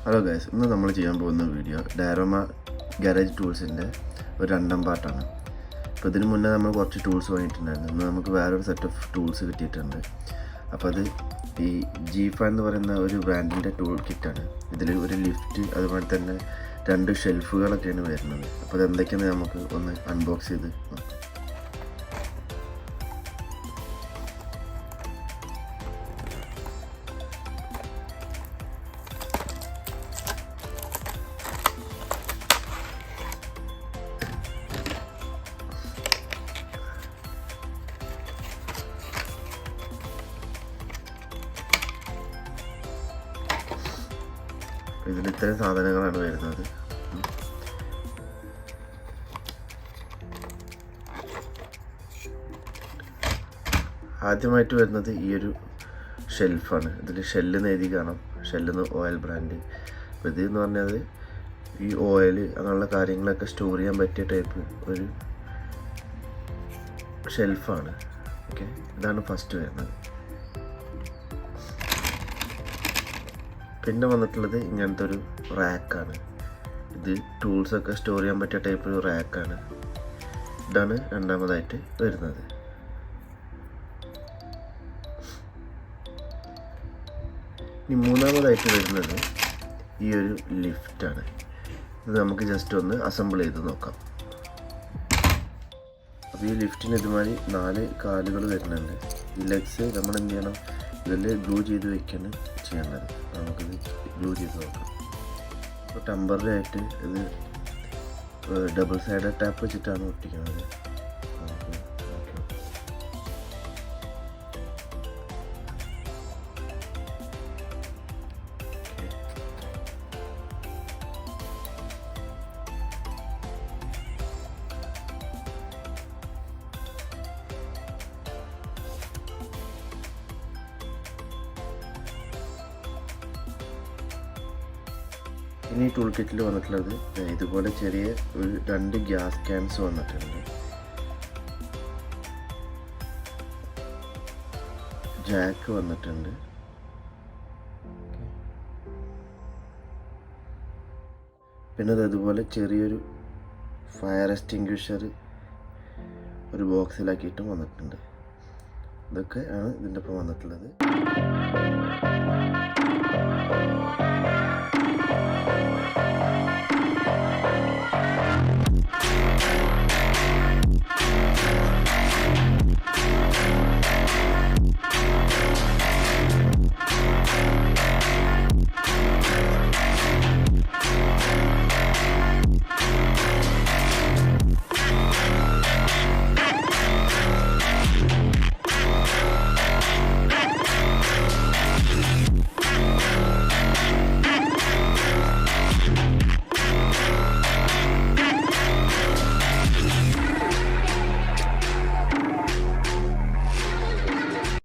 Hello guys, ഇന്ന് നമ്മൾ ചെയ്യാൻ പോകുന്ന വീഡിയോ ഡയറോമ ഗാരേജ് ടൂൾസിൻ്റെ ഒരു രണ്ടാം പാർട്ടാണ്. അപ്പോൾ ഇതിന് മുന്നേ നമ്മൾ കുറച്ച് ടൂൾസ് വാങ്ങിയിട്ടുണ്ടായിരുന്നു. ഇന്ന് നമുക്ക് വേറൊരു സെറ്റ് ഓഫ് ടൂൾസ് കിട്ടിയിട്ടുണ്ട്. അപ്പോൾ അത് ഈ G5 എന്ന് പറയുന്ന ഒരു ബ്രാൻഡിൻ്റെ ടൂൾ കിറ്റാണ്. ഇതിൽ ഒരു ലിഫ്റ്റ് അതുപോലെ തന്നെ 2 ഷെൽഫുകളൊക്കെയാണ് വരുന്നത്. അപ്പോൾ ഇത് എന്തൊക്കെയാണെന്ന് നമുക്ക് ഒന്ന് അൺബോക്സ് ചെയ്ത് നോക്കാം. ഇതിൽ ഇത്രയും സാധനങ്ങളാണ് വരുന്നത്. ആദ്യമായിട്ട് വരുന്നത് ഈ ഒരു ഷെൽഫാണ്. ഇതിൽ ഷെല്ലെന്ന് എഴുതി കാണാം, ഷെല്ലെന്ന് ഓയിൽ ബ്രാൻഡ്. അപ്പോൾ ഇതെന്ന് പറഞ്ഞാൽ ഈ ഓയിൽ അങ്ങനെയുള്ള കാര്യങ്ങളൊക്കെ സ്റ്റോർ ചെയ്യാൻ പറ്റിയ ടൈപ്പ് ഒരു ഷെൽഫാണ്. ഓക്കെ, ഇതാണ് ഫസ്റ്റ് വരുന്നത്. പിന്നെ വന്നിട്ടുള്ളത് ഇങ്ങനത്തെ ഒരു റാക്കാണ്. ഇത് ടൂൾസൊക്കെ സ്റ്റോർ ചെയ്യാൻ പറ്റിയ ടൈപ്പ് ഒരു റാക്കാണ്. ഇതാണ് രണ്ടാമതായിട്ട് വരുന്നത്. ഇനി മൂന്നാമതായിട്ട് വരുന്നത് ഈ ഒരു ലിഫ്റ്റാണ്. ഇത് നമുക്ക് ജസ്റ്റ് ഒന്ന് അസംബിൾ ചെയ്ത് നോക്കാം. അപ്പോൾ ഈ ലിഫ്റ്റിന് ഇതുമാതിരി 4 കാലുകൾ വരുന്നുണ്ട്. ഈ ലെഗ്സ് നമ്മൾ എന്ത് ചെയ്യണം, ഇതിൽ ഗ്ലൂ ചെയ്ത് വയ്ക്കാണ് ചെയ്യേണ്ടത്. നമുക്കിത് ഗ്ലൂ ചെയ്ത് നോക്കാം. അപ്പോൾ ടെമ്പററി ആയിട്ട് ഇത് ഡബിൾ സൈഡ് ടാപ്പ് വെച്ചിട്ടാണ് ഒട്ടിക്കുന്നത്. നമുക്ക് നോക്കാം. ഇനി ടൂൾ കിറ്റിൽ വന്നിട്ടുള്ളത് ഇതുപോലെ ചെറിയ ഒരു 2 ഗ്യാസ് ക്യാൻസ് വന്നിട്ടുണ്ട്. ജാക്ക് വന്നിട്ടുണ്ട്. പിന്നെ അതുപോലെ ചെറിയൊരു ഫയർ എക്സ്റ്റിങ്ക്വിഷർ ഒരു ബോക്സിലാക്കിയിട്ടും വന്നിട്ടുണ്ട്. ഇതൊക്കെ ആണ് ഇതിൻ്റെ ഒപ്പം വന്നിട്ടുള്ളത്.